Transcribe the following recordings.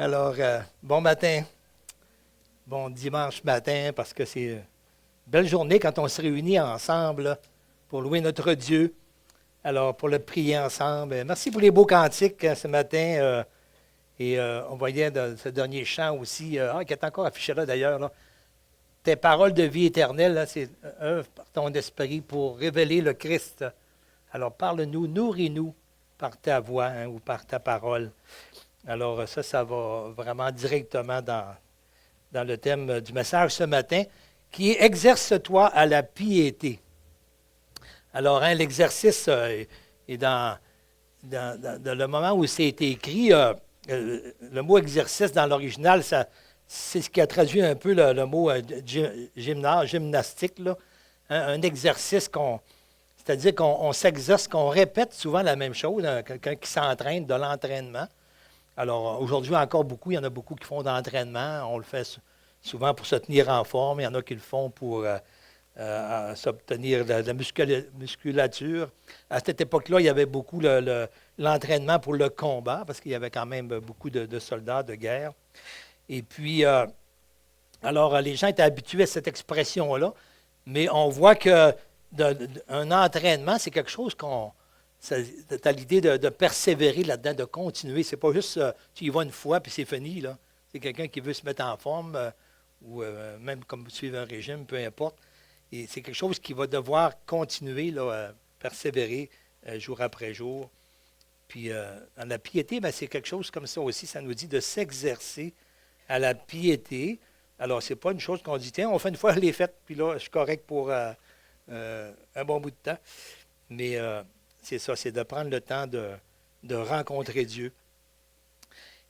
Alors, bon matin, bon dimanche matin, parce que c'est une belle journée quand on se réunit ensemble là, pour louer notre Dieu. Alors, pour le prier ensemble. Merci pour les beaux cantiques ce matin. On voyait dans ce dernier chant aussi, qui est encore affiché là d'ailleurs, là, tes paroles de vie éternelle, là, c'est œuvre par ton esprit pour révéler le Christ. Alors, parle-nous, nourris-nous par ta voix ou par ta parole. Alors, ça va vraiment directement dans le thème du message ce matin, qui est Exerce-toi à la piété. Alors, l'exercice est dans le moment où c'est été écrit. Le mot exercice dans l'original, c'est ce qui a traduit un peu le mot gymnastique, là. Un exercice c'est-à-dire qu'on s'exerce, qu'on répète souvent la même chose, quelqu'un qui s'entraîne, de l'entraînement. Alors, aujourd'hui, encore beaucoup, il y en a beaucoup qui font de l'entraînement. On le fait souvent pour se tenir en forme. Il y en a qui le font pour s'obtenir de la musculature. À cette époque-là, il y avait beaucoup l'entraînement pour le combat, parce qu'il y avait quand même beaucoup de soldats de guerre. Et puis, alors, les gens étaient habitués à cette expression-là, mais on voit que un entraînement, c'est quelque chose tu as l'idée de persévérer là-dedans, de continuer. C'est pas juste tu y vas une fois puis c'est fini, là. C'est quelqu'un qui veut se mettre en forme ou même comme suivre un régime, peu importe. Et c'est quelque chose qui va devoir continuer, là, persévérer jour après jour. Puis dans la piété, ben, c'est quelque chose comme ça aussi. Ça nous dit de s'exercer à la piété. Alors, c'est pas une chose qu'on dit, tiens, on fait une fois les fêtes, puis là, je suis correct pour un bon bout de temps. Mais c'est ça, c'est de prendre le temps de rencontrer Dieu.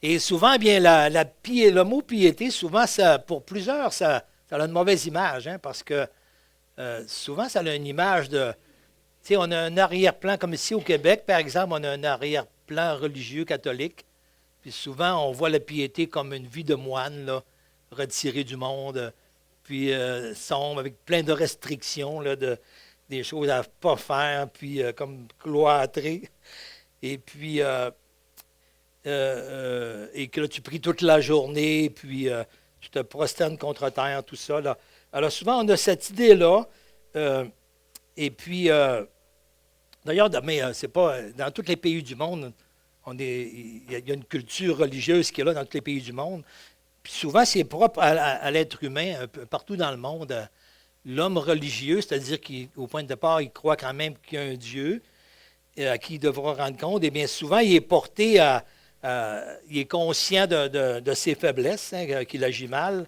Et souvent, eh bien, le mot piété, souvent, pour plusieurs, ça a une mauvaise image, hein, parce que souvent, ça a une image de. Tu sais, on a un arrière-plan, comme ici au Québec, par exemple, on a un arrière-plan religieux catholique. Puis souvent, on voit la piété comme une vie de moine, là, retirée du monde, puis sombre, avec plein de restrictions, là, des choses à ne pas faire, puis comme cloîtré. Et puis, et que là, tu pries toute la journée, puis tu te prosternes contre terre, tout ça. Là. Alors, souvent, on a cette idée-là. Et puis, d'ailleurs, mais c'est pas dans tous les pays du monde, il y a une culture religieuse qui est là dans tous les pays du monde. Puis souvent, c'est propre à l'être humain, un peu partout dans le monde. L'homme religieux, c'est-à-dire qu'au point de départ, il croit quand même qu'il y a un Dieu à qui il devra rendre compte, et bien souvent, il est porté il est conscient de ses faiblesses, hein, qu'il agit mal,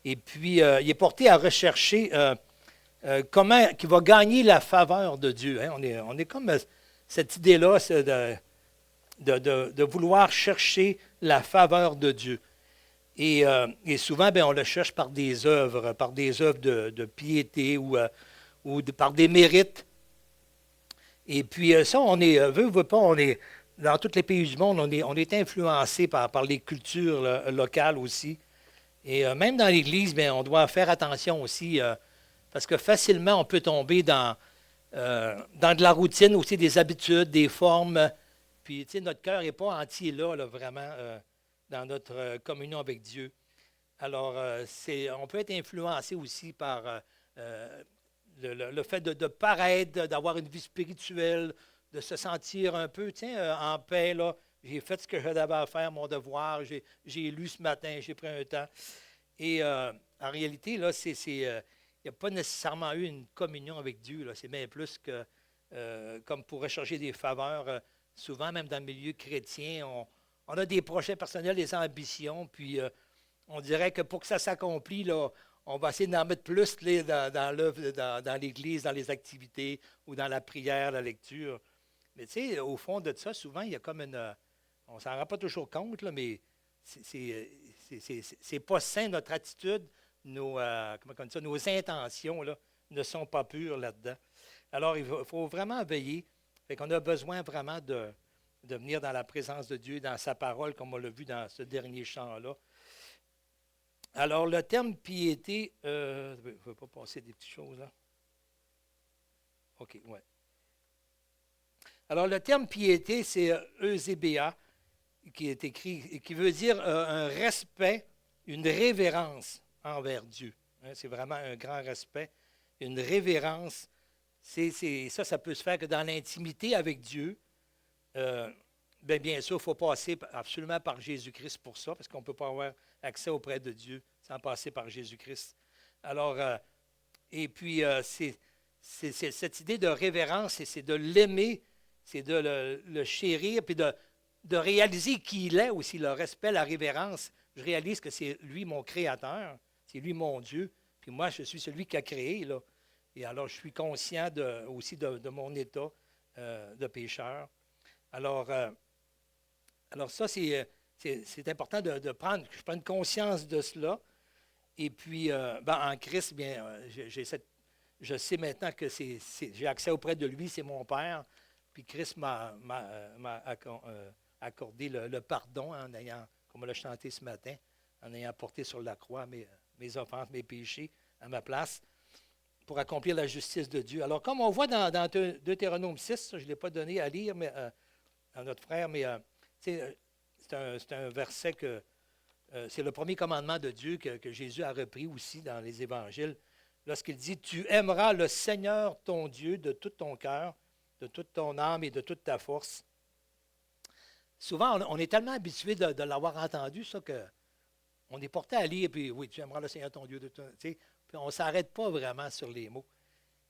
et puis il est porté à rechercher comment qu'il va gagner la faveur de Dieu. Hein. On est comme cette idée-là, c'est de vouloir chercher la faveur de Dieu. Et souvent, bien, on le cherche par des œuvres de piété ou par des mérites. Et puis ça, veut pas, on est, dans tous les pays du monde, on est influencé par les cultures là, locales aussi. Et même dans l'Église, bien, on doit faire attention aussi, parce que facilement, on peut tomber dans de la routine aussi, des habitudes, des formes. Puis, tu sais, notre cœur n'est pas entier là vraiment, dans notre communion avec Dieu. Alors, on peut être influencé aussi par le fait de paraître, d'avoir une vie spirituelle, de se sentir un peu, tiens, en paix, là. J'ai fait ce que je devais faire, mon devoir. J'ai lu ce matin, j'ai pris un temps. Et en réalité, là, il n'y a pas nécessairement eu une communion avec Dieu. Là. C'est bien plus que, comme pour rechercher des faveurs, souvent, même dans le milieu chrétien, on a des projets personnels, des ambitions, puis on dirait que pour que ça s'accomplisse, là, on va essayer d'en mettre plus là, dans l'œuvre, dans l'Église, dans les activités ou dans la prière, la lecture. Mais tu sais, au fond de ça, souvent, il y a comme on ne s'en rend pas toujours compte, là, mais c'est pas sain, notre attitude, comment on dit ça, nos intentions là, ne sont pas pures là-dedans. Alors, il faut vraiment veiller. Fait qu'on a besoin vraiment de venir dans la présence de Dieu, dans sa parole, comme on l'a vu dans ce dernier chant-là. Alors, le terme piété, je ne vais pas passer des petites choses là. OK, ouais. Alors, le terme piété, c'est eusébéa. qui est écrit, et qui veut dire un respect, une révérence envers Dieu. Hein, c'est vraiment un grand respect, une révérence. Ça peut se faire que dans l'intimité avec Dieu. Bien sûr, il faut passer absolument par Jésus-Christ pour ça, parce qu'on ne peut pas avoir accès auprès de Dieu sans passer par Jésus-Christ. Alors, et puis, c'est cette idée de révérence, c'est de l'aimer, c'est de le chérir, puis de réaliser qui il est aussi, le respect, la révérence. Je réalise que c'est lui mon créateur, c'est lui mon Dieu, puis moi, je suis celui qui a créé, là. Et alors, je suis conscient aussi de mon état de pécheur. Alors ça, c'est important de prendre, que je prenne conscience de cela. Et puis, en Christ, je sais maintenant que j'ai accès auprès de lui, c'est mon Père. Puis Christ m'a accordé le pardon en ayant, comme on l'a chanté ce matin, en ayant porté sur la croix mes offenses, mes péchés à ma place, pour accomplir la justice de Dieu. Alors, comme on voit dans Deutéronome 6, ça, je ne l'ai pas donné à lire à notre frère, mais c'est un verset que c'est le premier commandement de Dieu que Jésus a repris aussi dans les évangiles, lorsqu'il dit « Tu aimeras le Seigneur ton Dieu de tout ton cœur, de toute ton âme et de toute ta force. » Souvent, on est tellement habitué de l'avoir entendu, ça, qu'on est porté à lire, puis oui, tu aimeras le Seigneur ton Dieu de tout. Puis on ne s'arrête pas vraiment sur les mots.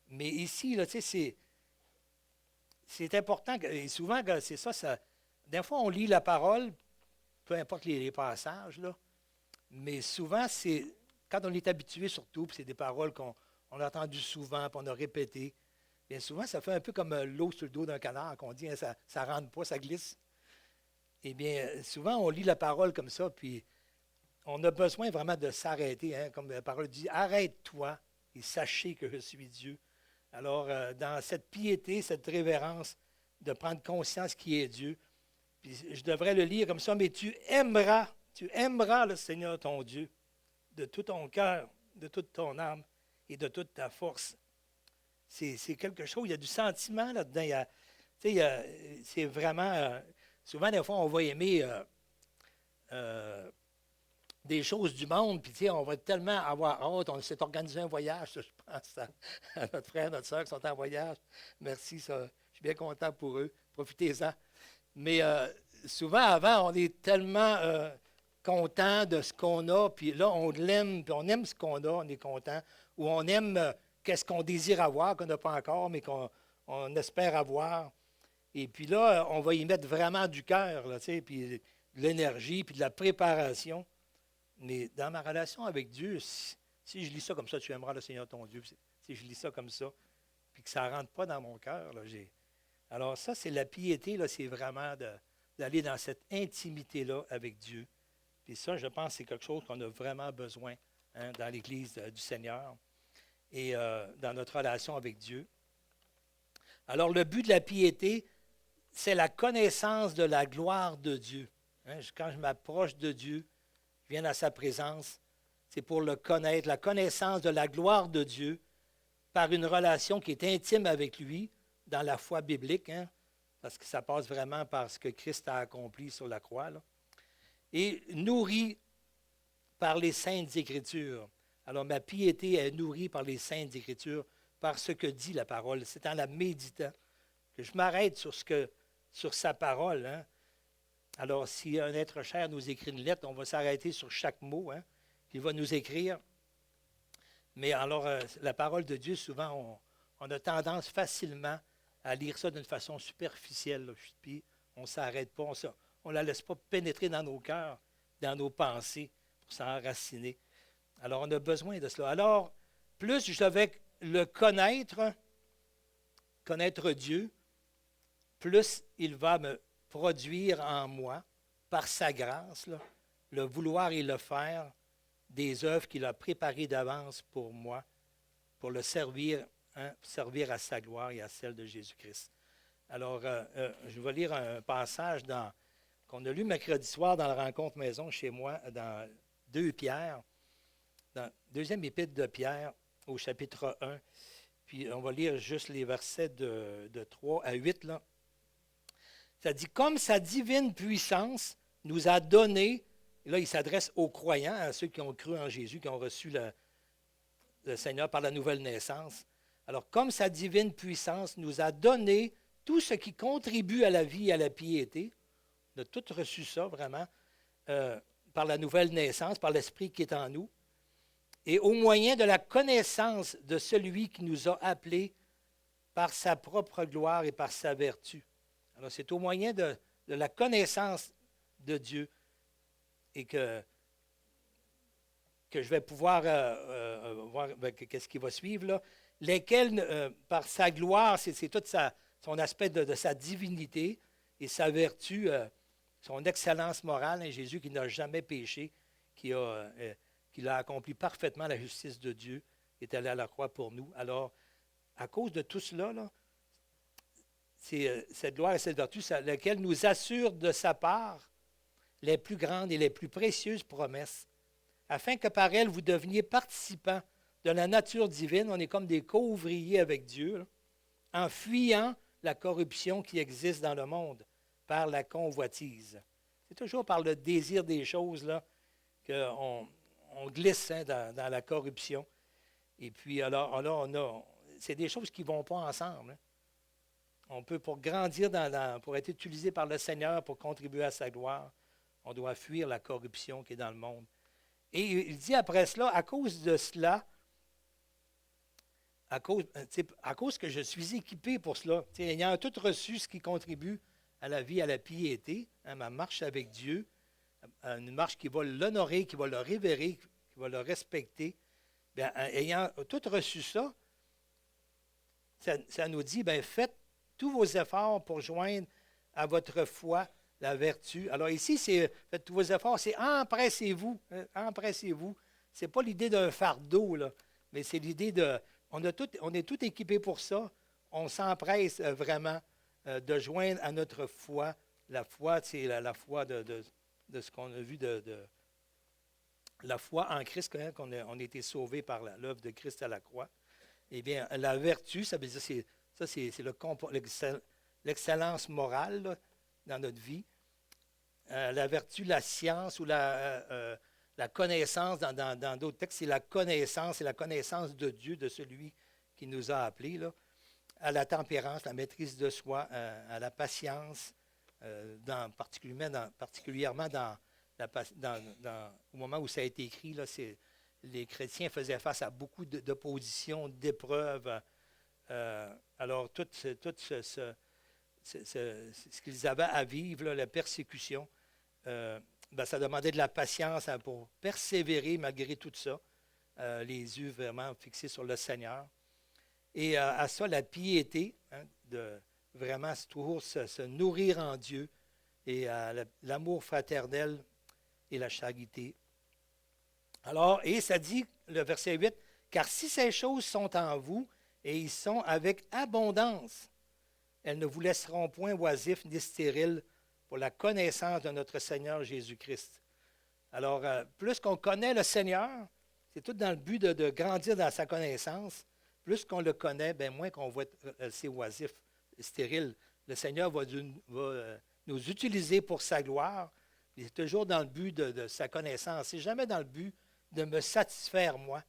Mais ici, là, c'est important, et souvent, c'est ça, des fois, on lit la parole, peu importe les passages, là, mais souvent, c'est quand on est habitué surtout, puis c'est des paroles qu'on a entendues souvent, puis on a répétées, bien souvent, ça fait un peu comme l'eau sur le dos d'un canard, qu'on dit, hein, ça ne rentre pas, ça glisse. Eh bien, souvent, on lit la parole comme ça, puis on a besoin vraiment de s'arrêter, hein, comme la parole dit, « Arrête-toi et sachez que je suis Dieu. » Alors, dans cette piété, cette révérence, de prendre conscience qui est Dieu, puis je devrais le lire comme ça, « Mais tu aimeras le Seigneur ton Dieu de tout ton cœur, de toute ton âme et de toute ta force. » C'est quelque chose, il y a du sentiment là-dedans. C'est vraiment... souvent, des fois, on va aimer des choses du monde, puis on va tellement avoir hâte. On s'est organisé un voyage, ça, je pense à notre frère, notre soeur qui sont en voyage. Merci, ça, je suis bien content pour eux. Profitez-en. Mais souvent, avant, on est tellement content de ce qu'on a, puis là, on l'aime, puis on aime ce qu'on a, on est content. Ou on aime qu'est-ce qu'on désire avoir, qu'on n'a pas encore, mais qu'on espère avoir. Et puis là, on va y mettre vraiment du cœur, là, puis de l'énergie, puis de la préparation. Mais dans ma relation avec Dieu, si je lis ça comme ça, tu aimeras le Seigneur ton Dieu, si je lis ça comme ça, puis que ça ne rentre pas dans mon cœur, là, alors ça, c'est la piété, là, c'est vraiment d'aller dans cette intimité-là avec Dieu. Puis ça, je pense, c'est quelque chose qu'on a vraiment besoin, hein, dans l'Église du Seigneur et dans notre relation avec Dieu. Alors, le but de la piété, c'est la connaissance de la gloire de Dieu. Hein, quand je m'approche de Dieu, je viens dans sa présence, c'est pour le connaître, la connaissance de la gloire de Dieu par une relation qui est intime avec lui dans la foi biblique, hein, parce que ça passe vraiment par ce que Christ a accompli sur la croix, là, et nourri par les Saintes Écritures. Alors, ma piété est nourrie par les Saintes Écritures, par ce que dit la parole. C'est en la méditant que je m'arrête sur sa parole. Hein. Alors, si un être cher nous écrit une lettre, on va s'arrêter sur chaque mot, hein, qu'il va nous écrire. Mais alors, la parole de Dieu, souvent, on a tendance facilement à lire ça d'une façon superficielle. Là, puis, on ne s'arrête pas, on ne la laisse pas pénétrer dans nos cœurs, dans nos pensées, pour s'enraciner. Alors, on a besoin de cela. Alors, plus je vais le connaître Dieu, plus il va me produire en moi, par sa grâce, là, le vouloir et le faire des œuvres qu'il a préparées d'avance pour moi, pour le servir, hein, servir à sa gloire et à celle de Jésus-Christ. Alors, je vais lire un passage qu'on a lu mercredi soir dans la rencontre maison chez moi, dans 2 Pierre, dans deuxième épître de Pierre, au chapitre 1. Puis, on va lire juste les versets de 3 à 8, là. Ça dit, « Comme sa divine puissance nous a donné, et là il s'adresse aux croyants, à ceux qui ont cru en Jésus, qui ont reçu le Seigneur par la nouvelle naissance. Alors, comme sa divine puissance nous a donné tout ce qui contribue à la vie et à la piété, on a tout reçu ça vraiment par la nouvelle naissance, par l'Esprit qui est en nous, et au moyen de la connaissance de celui qui nous a appelés par sa propre gloire et par sa vertu. Alors, c'est au moyen de la connaissance de Dieu et que je vais pouvoir voir qu'est-ce qui va suivre là, lesquels, par sa gloire, c'est tout son aspect de sa divinité et sa vertu, son excellence morale, hein, Jésus qui n'a jamais péché, qui a accompli parfaitement la justice de Dieu, est allé à la croix pour nous. Alors, à cause de tout cela, là, c'est cette gloire et cette vertu, laquelle nous assure de sa part les plus grandes et les plus précieuses promesses, afin que par elles, vous deveniez participants de la nature divine. On est comme des co-ouvriers avec Dieu, là, en fuyant la corruption qui existe dans le monde par la convoitise. C'est toujours par le désir des choses là, qu'on glisse hein, dans la corruption. Et puis, alors c'est des choses qui ne vont pas ensemble. Hein. On peut, pour grandir, pour être utilisé par le Seigneur, pour contribuer à sa gloire, on doit fuir la corruption qui est dans le monde. Et il dit après cela, à cause de cela, à cause que je suis équipé pour cela, ayant tout reçu ce qui contribue à la vie, à la piété, hein, ma marche avec Dieu, une marche qui va l'honorer, qui va le révérer, qui va le respecter, bien, ayant tout reçu ça, ça nous dit, bien, faites tous vos efforts pour joindre à votre foi la vertu. Alors ici, c'est faites tous vos efforts, c'est empressez-vous. Hein, empressez-vous. Ce n'est pas l'idée d'un fardeau, là, mais c'est l'idée de. On est tout équipé pour ça. On s'empresse vraiment de joindre à notre foi. La foi, c'est la foi de ce qu'on a vu de la foi en Christ, quand on a été sauvé par l'œuvre de Christ à la croix. Eh bien, la vertu, ça veut dire c'est l'excellence morale là, dans notre vie. La vertu, la science ou la connaissance, dans d'autres textes, c'est la connaissance de Dieu, de celui qui nous a appelés, là, à la tempérance, la maîtrise de soi, à la patience, particulièrement au moment où ça a été écrit, là, les chrétiens faisaient face à beaucoup d'oppositions, d'épreuves. Alors, tout ce qu'ils avaient à vivre, là, la persécution, ça demandait de la patience hein, pour persévérer malgré tout ça, les yeux vraiment fixés sur le Seigneur. Et à ça, la piété, hein, de vraiment toujours se nourrir en Dieu, et l'amour fraternel et la charité. Alors, et ça dit, le verset 8, « Car si ces choses sont en vous, et ils sont avec abondance, elles ne vous laisseront point oisifs ni stériles pour la connaissance de notre Seigneur Jésus-Christ. » Alors, plus qu'on connaît le Seigneur, c'est tout dans le but de grandir dans sa connaissance. Plus qu'on le connaît, bien moins qu'on va être assez oisif, stérile. Le Seigneur va nous utiliser pour sa gloire. C'est toujours dans le but de sa connaissance. C'est jamais dans le but de me satisfaire moi.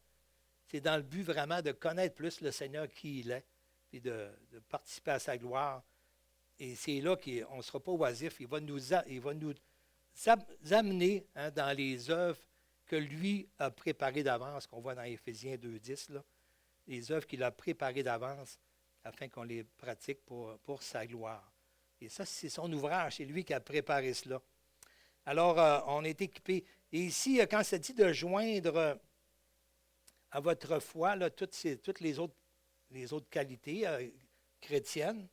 C'est dans le but vraiment de connaître plus le Seigneur qui il est, et de participer à sa gloire. Et c'est là qu'on ne sera pas oisif. Il va nous amener hein, dans les œuvres que lui a préparées d'avance, qu'on voit dans Éphésiens 2,10, là, les œuvres qu'il a préparées d'avance afin qu'on les pratique pour sa gloire. Et ça, c'est son ouvrage, c'est lui qui a préparé cela. Alors, on est équipé. Et ici, quand ça dit de joindre à votre foi là, toutes les autres qualités chrétiennes,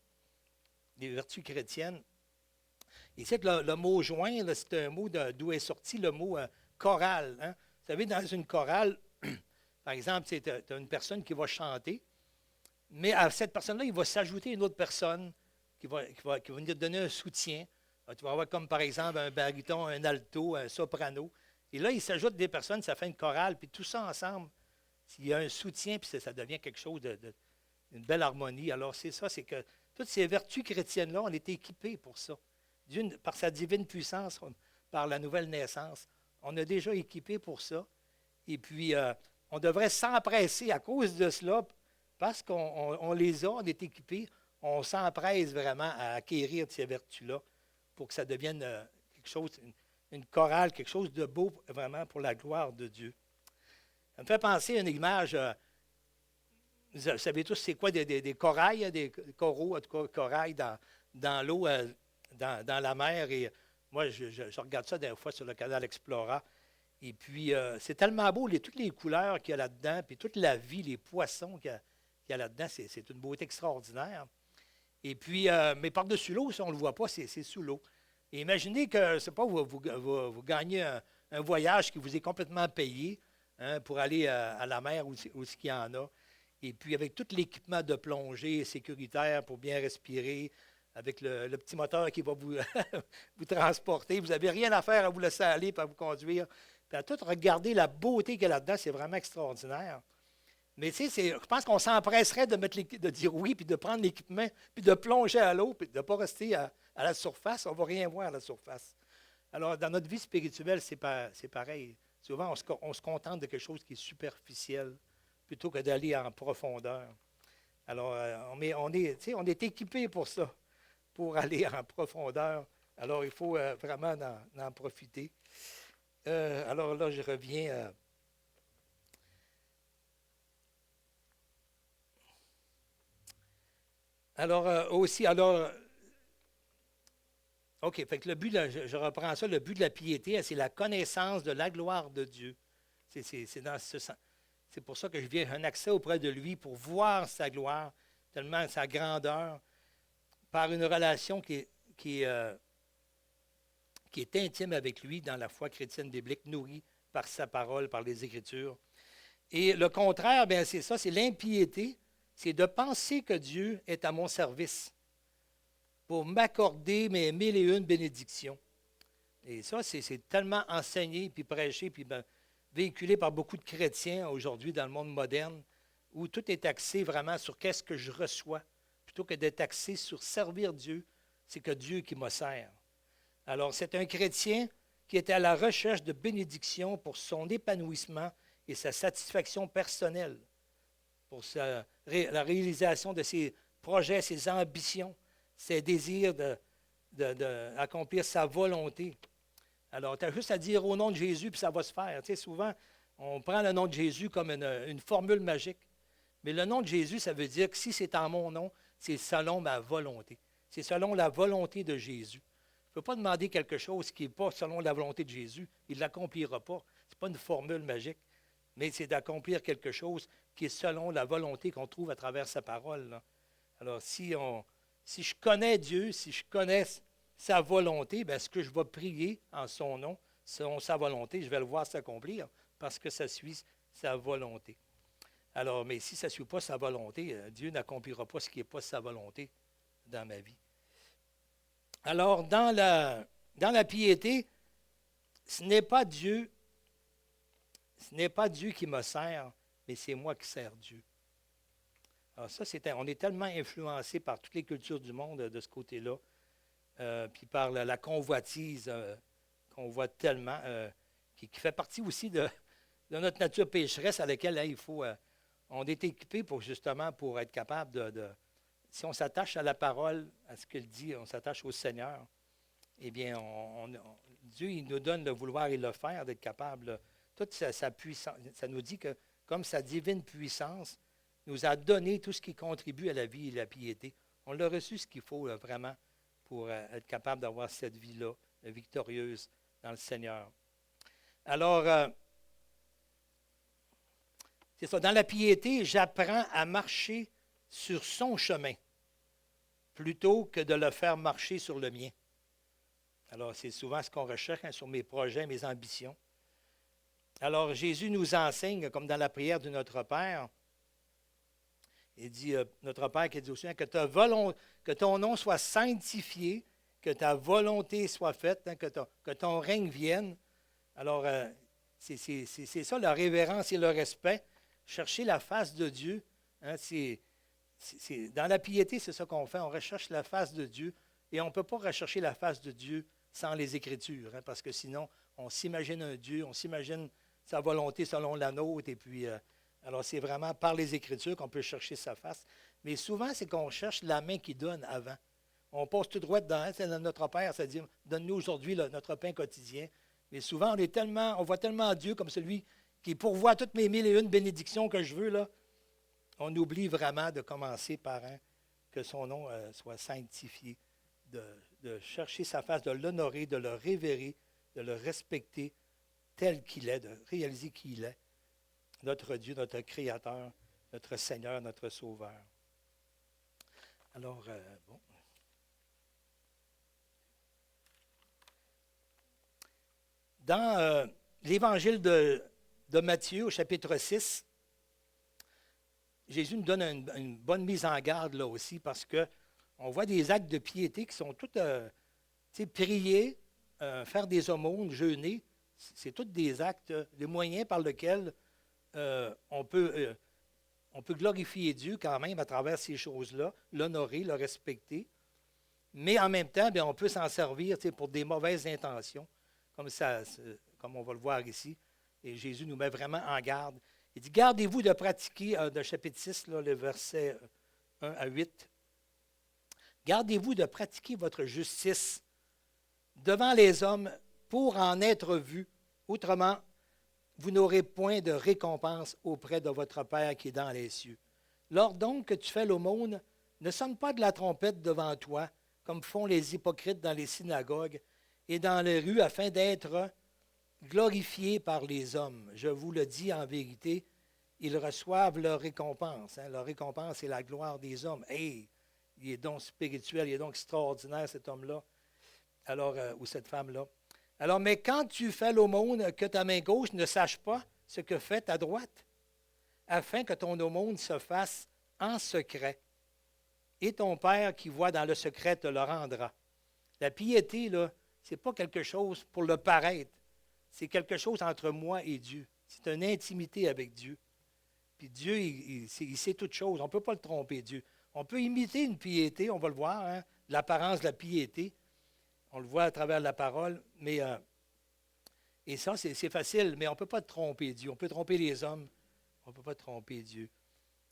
les vertus chrétiennes, et c'est que le mot joindre, c'est un mot d'où est sorti le mot chorale. Hein? Vous savez, dans une chorale, par exemple, tu as une personne qui va chanter, mais à cette personne-là, il va s'ajouter une autre personne qui va venir donner un soutien. Tu vas avoir comme par exemple un baryton, un alto, un soprano. Et là, il s'ajoute des personnes, ça fait une chorale, puis tout ça ensemble, s'il y a un soutien, puis ça devient quelque chose une belle harmonie. Alors c'est ça, c'est que toutes ces vertus chrétiennes-là, on est équipés pour ça. Dieu, par sa divine puissance, par la nouvelle naissance. On est déjà équipé pour ça. Et puis, on devrait s'empresser à cause de cela, parce qu'on les a, on est équipés, on s'empresse vraiment à acquérir ces vertus-là pour que ça devienne quelque chose, une chorale, quelque chose de beau vraiment pour la gloire de Dieu. Ça me fait penser à une image, vous savez tous c'est quoi des corails, des coraux, en tout cas corails dans l'eau, dans la mer. Et moi, je regarde ça des fois sur le canal Explora. Et puis, c'est tellement beau, toutes les couleurs qu'il y a là-dedans, puis toute la vie, les poissons qu'il y a là-dedans, c'est une beauté extraordinaire. Et puis, mais par-dessus l'eau, si on ne le voit pas, c'est sous l'eau. Et imaginez que, c'est pas, vous gagnez un voyage qui vous est complètement payé pour aller à la mer où il y en a. Et puis, avec tout l'équipement de plongée sécuritaire pour bien respirer, avec le petit moteur qui va vous, vous transporter. Vous n'avez rien à faire à vous laisser aller et à vous conduire. Puis à tout regarder la beauté qu'il y a là-dedans, c'est vraiment extraordinaire. Mais tu sais, je pense qu'on s'empresserait de dire oui, puis de prendre l'équipement, puis de plonger à l'eau, puis de ne pas rester à la surface. On ne va rien voir à la surface. Alors, dans notre vie spirituelle, c'est pareil. Souvent, on se contente de quelque chose qui est superficiel, plutôt que d'aller en profondeur. Alors, on est équipé pour ça, pour aller en profondeur. Alors, il faut vraiment en profiter. Alors là, je reviens. OK, fait que le but, je reprends ça, le but de la piété, c'est la connaissance de la gloire de Dieu. C'est dans ce sens. C'est pour ça que je viens un accès auprès de lui pour voir sa gloire, tellement sa grandeur, par une relation qui est intime avec lui dans la foi chrétienne biblique, nourrie par sa parole, par les Écritures. Et le contraire, bien, c'est ça, c'est l'impiété, c'est de penser que Dieu est à mon service pour m'accorder mes 1001 bénédictions. Et ça, c'est tellement enseigné, puis prêché, puis véhiculé par beaucoup de chrétiens aujourd'hui dans le monde moderne, où tout est axé vraiment sur qu'est-ce que je reçois, plutôt que d'être axé sur servir Dieu, c'est que Dieu qui me sert. Alors, c'est un chrétien qui est à la recherche de bénédictions pour son épanouissement et sa satisfaction personnelle, pour la réalisation de ses projets, ses ambitions, ses désirs d'accomplir sa volonté. Alors, tu as juste à dire au nom de Jésus, puis ça va se faire. Tu sais, souvent, on prend le nom de Jésus comme une formule magique. Mais le nom de Jésus, ça veut dire que si c'est en mon nom, c'est selon ma volonté. C'est selon la volonté de Jésus. Je ne peux pas demander quelque chose qui n'est pas selon la volonté de Jésus. Il ne l'accomplira pas. Ce n'est pas une formule magique, mais c'est d'accomplir quelque chose qui est selon la volonté qu'on trouve à travers sa parole, là. Alors, si je connais Dieu, si je connais sa volonté, bien, ce que je vais prier en son nom, selon sa volonté, je vais le voir s'accomplir parce que ça suit sa volonté. Alors, mais si ça ne suit pas sa volonté, Dieu n'accomplira pas ce qui n'est pas sa volonté dans ma vie. Alors, dans la piété, ce n'est pas Dieu qui me sert, mais c'est moi qui sers Dieu. Alors ça, on est tellement influencé par toutes les cultures du monde de ce côté-là, puis par la convoitise qu'on voit tellement, qui fait partie aussi de notre nature pécheresse à laquelle il faut... on est équipé justement pour être capable si on s'attache à la parole, à ce qu'il dit, on s'attache au Seigneur, eh bien, Dieu, il nous donne le vouloir et le faire, d'être capable. Toute sa puissance, ça nous dit que, comme sa divine puissance, nous a donné tout ce qui contribue à la vie et la piété. On a reçu ce qu'il faut vraiment pour être capable d'avoir cette vie-là, victorieuse dans le Seigneur. Alors, c'est ça, dans la piété, j'apprends à marcher sur son chemin, plutôt que de le faire marcher sur le mien. Alors, c'est souvent ce qu'on recherche sur mes projets, mes ambitions. Alors, Jésus nous enseigne, comme dans la prière de Notre Père, il dit, Notre Père qui est au ciel, que ton nom soit sanctifié, que ta volonté soit faite, que ton règne vienne. Alors, c'est ça, la révérence et le respect. Chercher la face de Dieu. Dans la piété, c'est ça qu'on fait. On recherche la face de Dieu. Et on ne peut pas rechercher la face de Dieu sans les Écritures, hein, parce que sinon, on s'imagine un Dieu, on s'imagine sa volonté selon la nôtre, et puis, alors c'est vraiment par les Écritures qu'on peut chercher sa face. Mais souvent, c'est qu'on cherche la main qui donne avant. On passe tout droit dedans, c'est notre Père, ça dit, donne-nous aujourd'hui notre pain quotidien. Mais souvent, on voit tellement Dieu comme celui qui pourvoit toutes mes 1001 bénédictions que je veux, là. On oublie vraiment de commencer par que son nom soit sanctifié, de chercher sa face, de l'honorer, de le révérer, de le respecter tel qu'il est, de réaliser qui il est, notre Dieu, notre Créateur, notre Seigneur, notre Sauveur. Alors, bon. Dans l'Évangile de Matthieu, au chapitre 6, Jésus nous donne une bonne mise en garde là aussi, parce qu'on voit des actes de piété qui sont tous, prier, faire des aumônes, jeûner, c'est tous des actes, des moyens par lesquels on peut glorifier Dieu quand même à travers ces choses-là, l'honorer, le respecter, mais en même temps, bien, on peut s'en servir pour des mauvaises intentions, comme on va le voir ici, et Jésus nous met vraiment en garde. Il dit, gardez-vous de pratiquer, dans le chapitre 6, là, le verset 1 à 8, gardez-vous de pratiquer votre justice devant les hommes pour en être vus. Autrement, vous n'aurez point de récompense auprès de votre Père qui est dans les cieux. Lors donc que tu fais l'aumône, ne sonne pas de la trompette devant toi, comme font les hypocrites dans les synagogues et dans les rues, afin d'être glorifiés par les hommes. Je vous le dis en vérité, ils reçoivent leur récompense. Hein. Leur récompense, c'est la gloire des hommes. Hey, il est donc spirituel, il est donc extraordinaire, cet homme-là, alors, ou cette femme-là. Alors, mais quand tu fais l'aumône, que ta main gauche ne sache pas ce que fait ta droite, afin que ton aumône se fasse en secret. Et ton Père qui voit dans le secret te le rendra. La piété, là, ce n'est pas quelque chose pour le paraître. C'est quelque chose entre moi et Dieu. C'est une intimité avec Dieu. Puis Dieu, il sait toutes choses. On ne peut pas le tromper, Dieu. On peut imiter une piété, on va le voir, hein, l'apparence de la piété. On le voit à travers la parole. Mais, et ça, c'est facile, mais on ne peut pas tromper Dieu. On peut tromper les hommes. On ne peut pas tromper Dieu.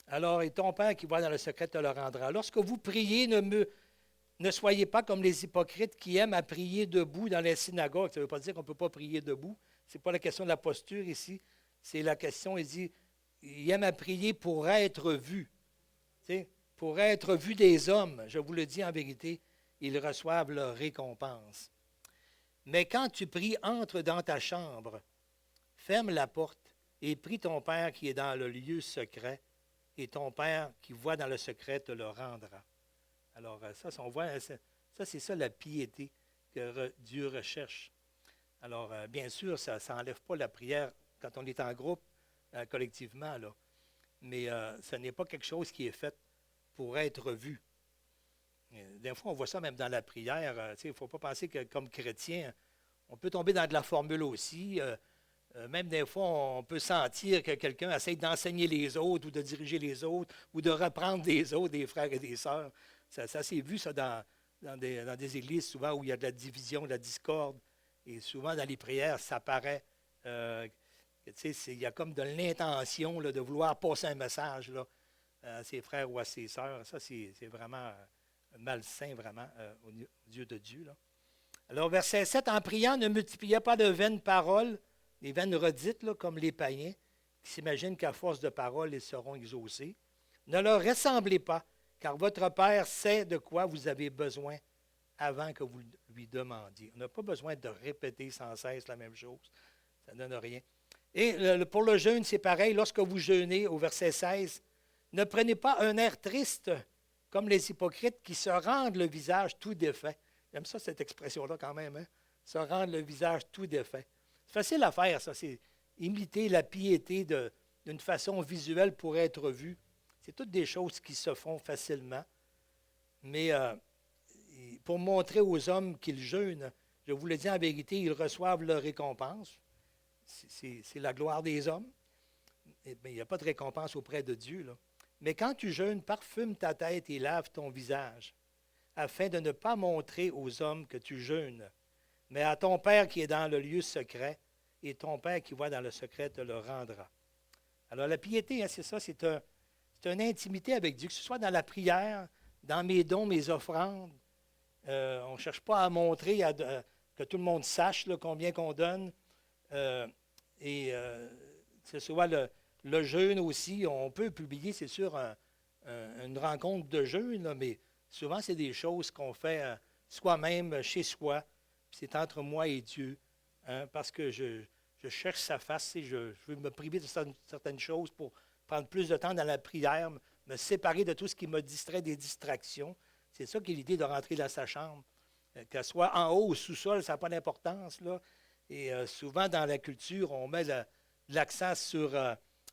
Alors, et ton Père qui voit dans le secret te le rendra. Lorsque vous priez, ne soyez pas comme les hypocrites qui aiment à prier debout dans les synagogues. Ça ne veut pas dire qu'on ne peut pas prier debout. Ce n'est pas la question de la posture ici. C'est la question, il dit, ils aiment à prier pour être vus. Pour être vus des hommes. Je vous le dis en vérité, ils reçoivent leur récompense. Mais quand tu pries, entre dans ta chambre, ferme la porte et prie ton Père qui est dans le lieu secret, et ton Père qui voit dans le secret te le rendra. Alors, ça, on voit, ça, c'est ça la piété que Dieu recherche. Alors, bien sûr, ça n'enlève pas la prière quand on est en groupe, collectivement, là. Mais ce n'est pas quelque chose qui est fait pour être vu. Des fois, on voit ça même dans la prière. Il ne faut pas penser que, comme chrétien, on peut tomber dans de la formule aussi. Même des fois, on peut sentir que quelqu'un essaie d'enseigner les autres ou de diriger les autres ou de reprendre des autres, des frères et des sœurs. Ça s'est vu, ça, dans des églises, souvent, où il y a de la division, de la discorde. Et souvent, dans les prières, ça paraît. Il y a comme de l'intention là, de vouloir passer un message là, à ses frères ou à ses sœurs. Ça, c'est vraiment malsain, vraiment, au Dieu de Dieu. Là. Alors, verset 7, en priant, ne multipliez pas de vaines paroles, des vaines redites, là, comme les païens, qui s'imaginent qu'à force de paroles, ils seront exaucés. Ne leur ressemblez pas, car votre Père sait de quoi vous avez besoin avant que vous lui demandiez. On n'a pas besoin de répéter sans cesse la même chose. Ça ne donne rien. Et pour le jeûne, c'est pareil. Lorsque vous jeûnez, au verset 16, ne prenez pas un air triste, comme les hypocrites qui se rendent le visage tout défait. J'aime ça, cette expression-là, quand même. Hein? Se rendre le visage tout défait. C'est facile à faire, ça. C'est imiter la piété d'une façon visuelle pour être vu. C'est toutes des choses qui se font facilement. Mais pour montrer aux hommes qu'ils jeûnent, je vous le dis en vérité, ils reçoivent leur récompense. C'est la gloire des hommes. Il n'y a pas de récompense auprès de Dieu. Là. Mais quand tu jeûnes, parfume ta tête et lave ton visage, afin de ne pas montrer aux hommes que tu jeûnes, mais à ton Père qui est dans le lieu secret, et ton Père qui voit dans le secret te le rendra. Alors la piété, hein, c'est ça, c'est une intimité avec Dieu, que ce soit dans la prière, dans mes dons, mes offrandes. On ne cherche pas à montrer, que tout le monde sache là, combien qu'on donne. Euh, que ce soit le jeûne aussi, on peut publier, c'est sûr, une rencontre de jeûne, là, mais souvent, c'est des choses qu'on fait soi-même, chez soi. Puis c'est entre moi et Dieu, hein, parce que je cherche sa face et je veux me priver de certaines choses pour prendre plus de temps dans la prière, me séparer de tout ce qui me distrait des distractions. C'est ça qui est l'idée de rentrer dans sa chambre. Qu'elle soit en haut ou sous-sol, ça n'a pas d'importance, là. Et souvent, dans la culture, on met l'accent sur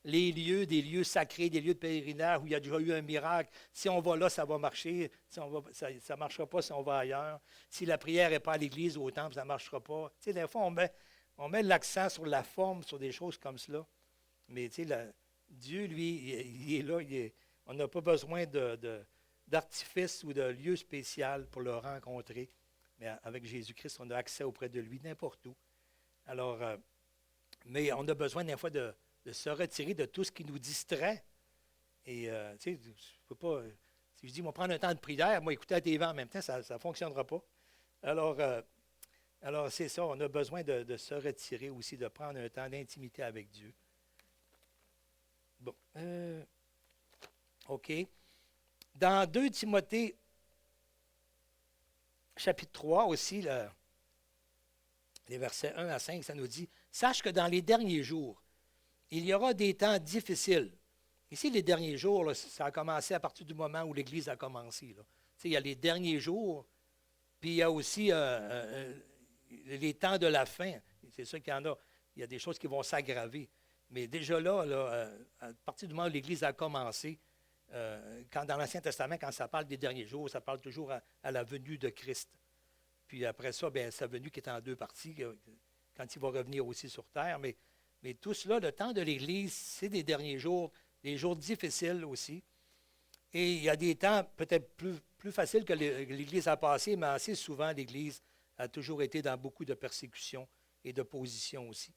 les lieux, des lieux sacrés, des lieux de pèlerinage où il y a déjà eu un miracle. Si on va là, ça va marcher. Si on va, ça ne marchera pas si on va ailleurs. Si la prière n'est pas à l'église ou au temple, ça ne marchera pas. Tu sais, des fois, on met l'accent sur la forme, sur des choses comme cela. Mais tu sais, Dieu, lui, il est là. On n'a pas besoin d'artifice ou de lieu spécial pour le rencontrer. Mais avec Jésus-Christ, on a accès auprès de lui n'importe où. Alors, mais on a besoin des fois de se retirer de tout ce qui nous distrait. Et, tu sais, je ne peux pas. Si je dis, on va prendre un temps de prière, moi, écouter la TV en même temps, ça ne fonctionnera pas. Alors, c'est ça, on a besoin de se retirer aussi, de prendre un temps d'intimité avec Dieu. Bon. OK. Dans 2 Timothée, chapitre 3 aussi, les versets 1 à 5, ça nous dit « Sache que dans les derniers jours, il y aura des temps difficiles. » Ici, les derniers jours, là, ça a commencé à partir du moment où l'Église a commencé. Là. Il y a les derniers jours, puis il y a aussi les temps de la fin. C'est sûr qu'il y en a. Il y a des choses qui vont s'aggraver. Mais déjà là, à partir du moment où l'Église a commencé, quand dans l'Ancien Testament, quand ça parle des derniers jours, ça parle toujours à la venue de Christ. Puis après ça, bien, sa venue qui est en 2 parties, quand il va revenir aussi sur terre. Mais tout cela, le temps de l'Église, c'est des derniers jours, des jours difficiles aussi. Et il y a des temps peut-être plus faciles que l'Église a passé, mais assez souvent, l'Église a toujours été dans beaucoup de persécutions et d'opposition aussi.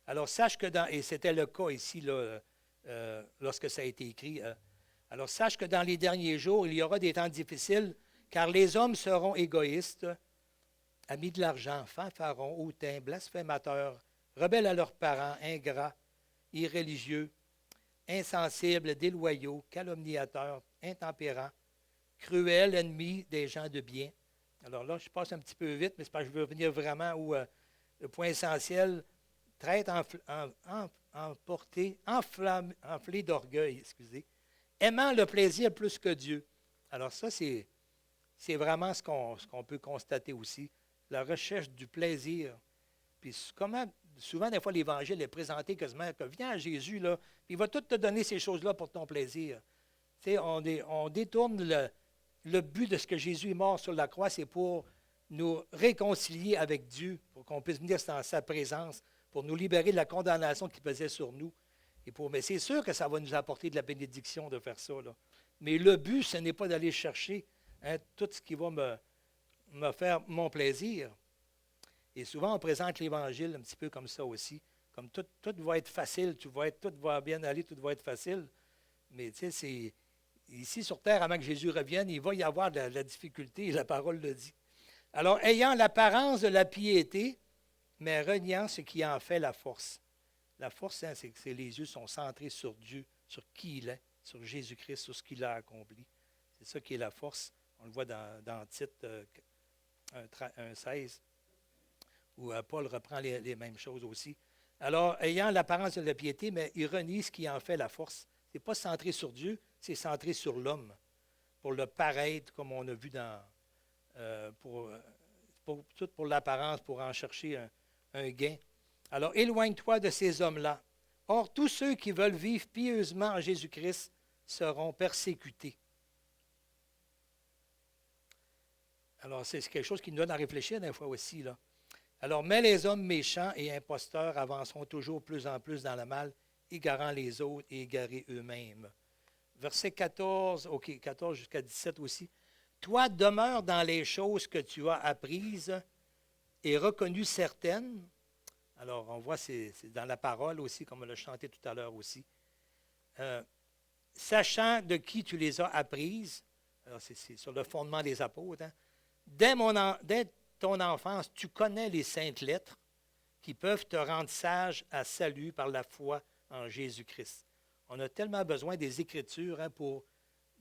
Alors, sache que et c'était le cas ici, là, lorsque ça a été écrit, alors, sache que dans les derniers jours, il y aura des temps difficiles, car les hommes seront égoïstes, amis de l'argent, fanfarons, hautains, blasphémateurs, rebelles à leurs parents, ingrats, irréligieux, insensibles, déloyaux, calomniateurs, intempérants, cruels, ennemis des gens de bien. Alors là, je passe un petit peu vite, mais c'est parce que je veux venir vraiment où le point essentiel, traite emporté, enflé d'orgueil, excusez, aimant le plaisir plus que Dieu. Alors ça, c'est vraiment ce qu'on peut constater aussi, la recherche du plaisir. Puis comment, souvent, des fois, l'Évangile est présenté quasiment que viens à Jésus, là, puis il va tout te donner ces choses-là pour ton plaisir. Tu sais, on détourne le but de ce que Jésus est mort sur la croix, c'est pour nous réconcilier avec Dieu, pour qu'on puisse venir dans sa présence, pour nous libérer de la condamnation qui pesait sur nous. Mais c'est sûr que ça va nous apporter de la bénédiction de faire ça. Là. Mais le but, ce n'est pas d'aller chercher tout ce qui va me faire mon plaisir. Et souvent, on présente l'Évangile un petit peu comme ça aussi. Comme tout va être facile, tout va bien aller, tout va être facile. Mais tu sais, c'est ici sur terre, avant que Jésus revienne, il va y avoir de la difficulté, et la parole le dit. Alors, ayant l'apparence de la piété, mais reniant ce qui en fait la force. La force, hein, c'est que les yeux sont centrés sur Dieu, sur qui il est, sur Jésus-Christ, sur ce qu'il a accompli. C'est ça qui est la force. On le voit dans Tite 1,16, où Paul reprend les mêmes choses aussi. Alors, ayant l'apparence de la piété, mais il renie ce qui en fait la force. Ce n'est pas centré sur Dieu, c'est centré sur l'homme, pour le paraître, comme on a vu pour l'apparence, pour en chercher un gain. Alors, éloigne-toi de ces hommes-là. Or, tous ceux qui veulent vivre pieusement en Jésus-Christ seront persécutés. Alors, c'est quelque chose qui nous donne à réfléchir des fois aussi, là. Alors, mais les hommes méchants et imposteurs avanceront toujours plus en plus dans le mal, égarant les autres et égarés eux-mêmes. Verset 14, 14 jusqu'à 17 aussi. Toi, demeure dans les choses que tu as apprises et reconnu certaines. Alors, on voit, c'est dans la parole aussi, comme on l'a chanté tout à l'heure aussi. Sachant de qui tu les as apprises, alors c'est sur le fondement des apôtres, hein. Dès ton enfance, tu connais les saintes lettres qui peuvent te rendre sage à salut par la foi en Jésus-Christ. On a tellement besoin des Écritures, hein, pour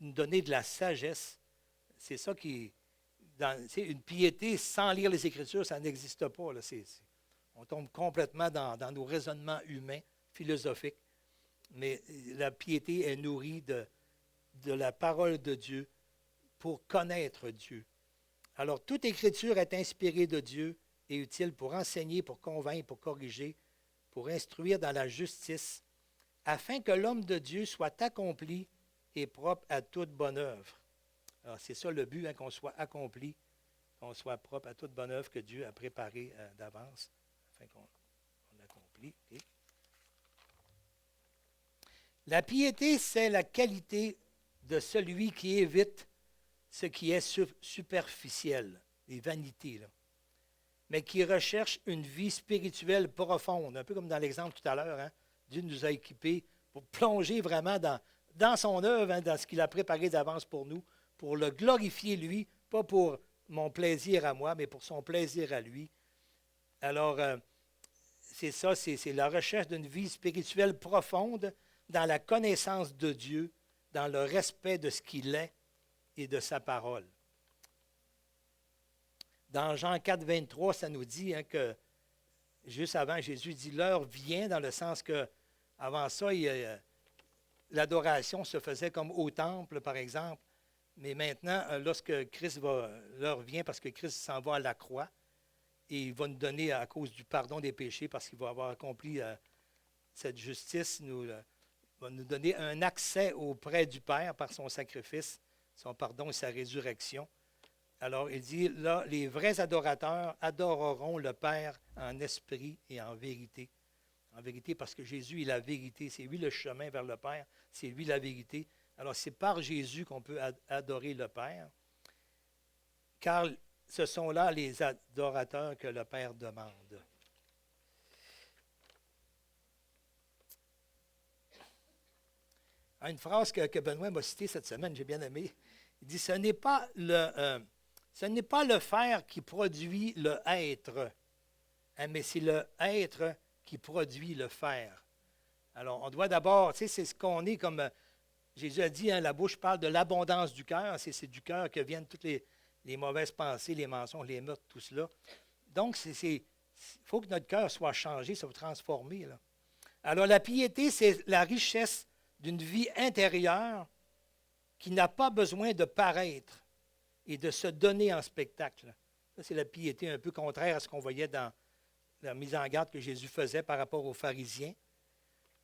nous donner de la sagesse. C'est ça qui... une piété sans lire les Écritures, ça n'existe pas. Là. On tombe complètement dans nos raisonnements humains, philosophiques. Mais la piété est nourrie de la parole de Dieu pour connaître Dieu. Alors, toute Écriture est inspirée de Dieu et utile pour enseigner, pour convaincre, pour corriger, pour instruire dans la justice, afin que l'homme de Dieu soit accompli et propre à toute bonne œuvre. Alors, c'est ça le but, hein, qu'on soit accompli, qu'on soit propre à toute bonne œuvre que Dieu a préparée d'avance, afin qu'on l'accomplit. Okay. La piété, c'est la qualité de celui qui évite ce qui est superficiel, les vanités, là, mais qui recherche une vie spirituelle profonde, un peu comme dans l'exemple tout à l'heure. Hein, Dieu nous a équipés pour plonger vraiment dans son œuvre, hein, dans ce qu'il a préparé d'avance pour nous, pour le glorifier lui, pas pour mon plaisir à moi, mais pour son plaisir à lui. Alors, c'est ça, c'est la recherche d'une vie spirituelle profonde dans la connaissance de Dieu, dans le respect de ce qu'il est et de sa parole. Dans Jean 4, 23, ça nous dit, hein, que juste avant, Jésus dit « l'heure vient », dans le sens que avant ça, l'adoration se faisait comme au temple, par exemple. Mais maintenant, lorsque Christ l'heure vient, parce que Christ s'en va à la croix, et il va nous donner, à cause du pardon des péchés, parce qu'il va avoir accompli cette justice, va nous donner un accès auprès du Père par son sacrifice, son pardon et sa résurrection. Alors, il dit, là, les vrais adorateurs adoreront le Père en esprit et en vérité. En vérité, parce que Jésus est la vérité. C'est lui le chemin vers le Père. C'est lui la vérité. Alors, c'est par Jésus qu'on peut adorer le Père. Car ce sont là les adorateurs que le Père demande. Une phrase que Benoît m'a citée cette semaine, j'ai bien aimé. Il dit, ce n'est pas le faire qui produit le être, hein, mais c'est le être qui produit le faire. Alors, on doit d'abord, c'est ce qu'on est comme Jésus a dit, hein, la bouche parle de l'abondance du cœur, c'est du cœur que viennent toutes les mauvaises pensées, les mensonges, les meurtres, tout cela. Donc, il faut que notre cœur soit changé, soit transformé, là. Alors, la piété, c'est la richesse d'une vie intérieure qui n'a pas besoin de paraître et de se donner en spectacle. Ça, c'est la piété un peu contraire à ce qu'on voyait dans la mise en garde que Jésus faisait par rapport aux pharisiens.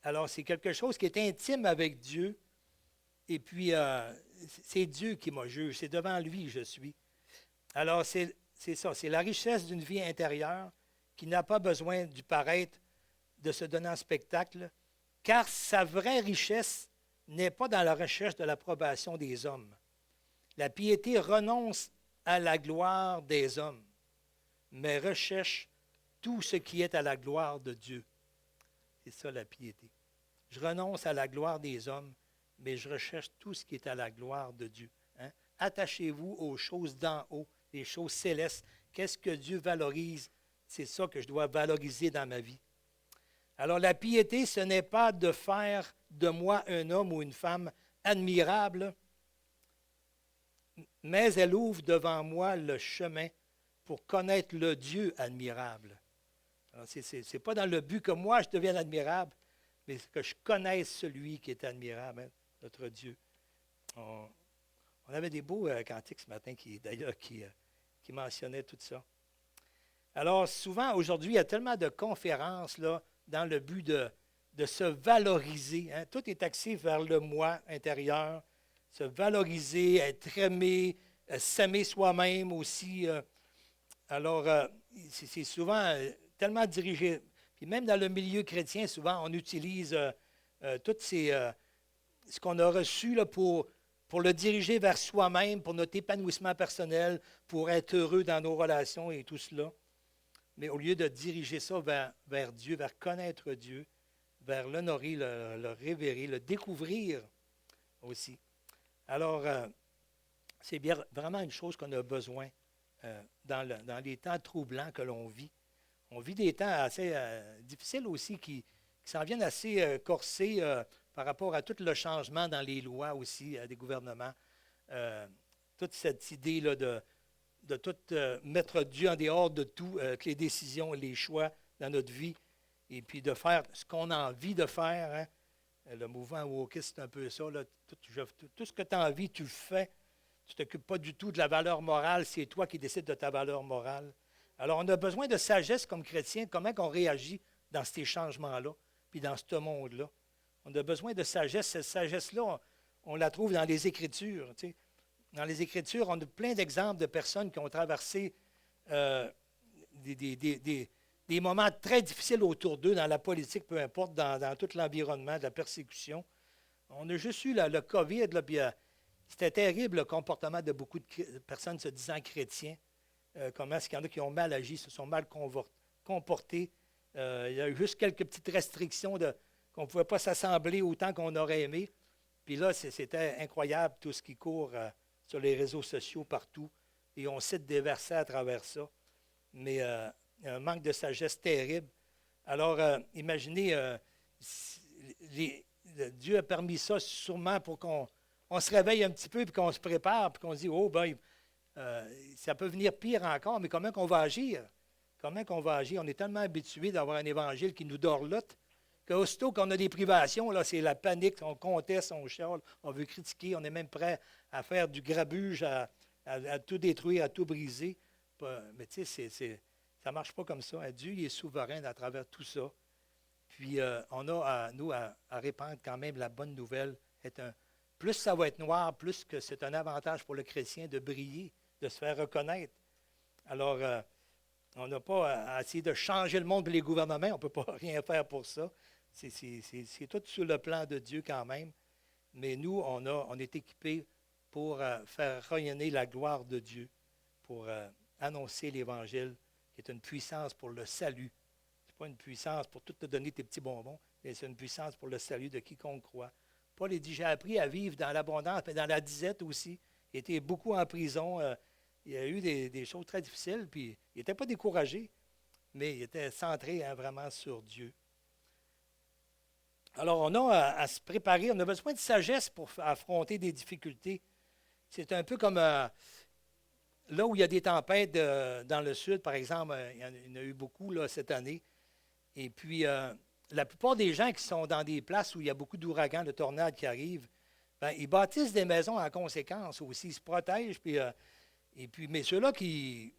Alors, c'est quelque chose qui est intime avec Dieu. Et puis, c'est Dieu qui me juge. C'est devant lui que je suis. Alors, c'est ça. C'est la richesse d'une vie intérieure qui n'a pas besoin du paraître, de se donner en spectacle, car sa vraie richesse n'est pas dans la recherche de l'approbation des hommes. La piété renonce à la gloire des hommes, mais recherche tout ce qui est à la gloire de Dieu. C'est ça la piété. Je renonce à la gloire des hommes, mais je recherche tout ce qui est à la gloire de Dieu. Hein? Attachez-vous aux choses d'en haut, les choses célestes. Qu'est-ce que Dieu valorise? C'est ça que je dois valoriser dans ma vie. Alors la piété, ce n'est pas de faire de moi un homme ou une femme admirable, mais elle ouvre devant moi le chemin pour connaître le Dieu admirable. Alors, ce n'est pas dans le but que moi je devienne admirable, mais que je connaisse celui qui est admirable, hein, notre Dieu. On avait des beaux cantiques ce matin qui mentionnaient tout ça. Alors souvent, aujourd'hui, il y a tellement de conférences là, dans le but de se valoriser. Hein. Tout est axé vers le moi intérieur, se valoriser, être aimé, s'aimer soi-même aussi. Alors, c'est souvent tellement dirigé. Puis même dans le milieu chrétien, souvent, on utilise tout ce qu'on a reçu là, pour le diriger vers soi-même, pour notre épanouissement personnel, pour être heureux dans nos relations et tout cela. mais au lieu de diriger ça vers Dieu, vers connaître Dieu, vers l'honorer, le révérer, le découvrir aussi. Alors, c'est bien vraiment une chose qu'on a besoin dans les temps troublants que l'on vit. On vit des temps assez difficiles aussi qui s'en viennent assez corsés par rapport à tout le changement dans les lois aussi des gouvernements. Toute cette idée là, de tout mettre Dieu en dehors de tout, les décisions, les choix dans notre vie, et puis de faire ce qu'on a envie de faire. Hein. Le mouvement wokiste, c'est un peu ça. Là. Tout ce que tu as envie, tu le fais. Tu ne t'occupes pas du tout de la valeur morale. C'est toi qui décides de ta valeur morale. Alors, on a besoin de sagesse comme chrétien. Comment on réagit dans ces changements-là, puis dans ce monde-là. On a besoin de sagesse. Cette sagesse-là, on la trouve dans les Écritures. Tu sais. Dans les Écritures, on a plein d'exemples de personnes qui ont traversé des moments très difficiles autour d'eux, dans la politique, peu importe, dans tout l'environnement, de la persécution. On a juste eu le COVID, là, puis c'était terrible le comportement de beaucoup de personnes se disant chrétiens. Comment est-ce qu'il y en a qui ont mal agi, se sont mal comportés. Il y a eu juste quelques petites restrictions qu'on ne pouvait pas s'assembler autant qu'on aurait aimé. Puis là, c'était incroyable tout ce qui court sur les réseaux sociaux partout. Et on cite des versets à travers ça. Mais un manque de sagesse terrible. Alors, imaginez, Dieu a permis ça sûrement pour qu'on se réveille un petit peu, puis qu'on se prépare, puis qu'on se dit, oh, ben, ça peut venir pire encore, mais comment qu'on va agir? Comment qu'on va agir? On est tellement habitué d'avoir un évangile qui nous dorlote, qu'aussitôt qu'on a des privations, là, c'est la panique, on conteste, on chiale, on veut critiquer, on est même prêt à faire du grabuge, à tout détruire, à tout briser. Mais tu sais, ça ne marche pas comme ça. Dieu, il est souverain à travers tout ça. Puis, on a, nous, à répandre quand même la bonne nouvelle. Plus ça va être noir, plus que c'est un avantage pour le chrétien de briller, de se faire reconnaître. Alors, on n'a pas à essayer de changer le monde pour les gouvernements. On ne peut pas rien faire pour ça. C'est tout sur le plan de Dieu quand même. Mais nous, on est équipés pour faire rayonner la gloire de Dieu, pour annoncer l'Évangile, qui est une puissance pour le salut. Ce n'est pas une puissance pour tout te donner tes petits bonbons, mais c'est une puissance pour le salut de quiconque croit. Paul a dit, j'ai appris à vivre dans l'abondance, mais dans la disette aussi. Il était beaucoup en prison. Il a eu des choses très difficiles, puis il n'était pas découragé, mais il était centré vraiment sur Dieu. Alors, on a à se préparer, on a besoin de sagesse pour affronter des difficultés. C'est un peu comme là où il y a des tempêtes dans le sud, par exemple, il y en a eu beaucoup là, cette année. Et puis, la plupart des gens qui sont dans des places où il y a beaucoup d'ouragans, de tornades qui arrivent, ben, ils bâtissent des maisons en conséquence aussi. Ils se protègent. Mais ceux-là qui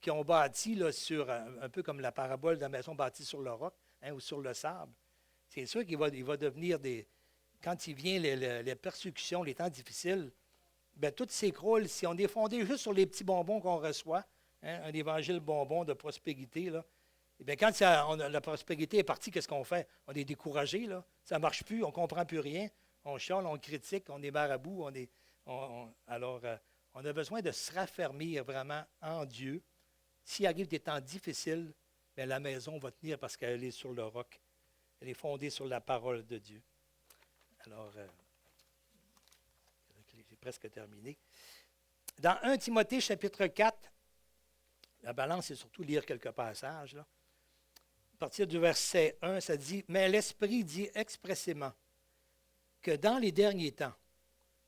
ont bâti là, sur un peu comme la parabole de la maison bâtie sur le roc ou sur le sable, c'est sûr qu'il va devenir quand il vient les persécutions, les temps difficiles, bien, tout s'écroule. Si on est fondé juste sur les petits bonbons qu'on reçoit, un évangile bonbon de prospérité, là, eh bien, quand la prospérité est partie, qu'est-ce qu'on fait? On est découragé, là. Ça ne marche plus, on ne comprend plus rien. On chiale, on critique, on est marabout. Alors, on a besoin de se raffermir vraiment en Dieu. S'il arrive des temps difficiles, bien, la maison va tenir parce qu'elle est sur le roc. Elle est fondée sur la parole de Dieu. Alors, j'ai presque terminé. Dans 1 Timothée, chapitre 4, la balance, c'est surtout lire quelques passages. Là. À partir du verset 1, ça dit, « Mais l'Esprit dit expressément que dans les derniers temps,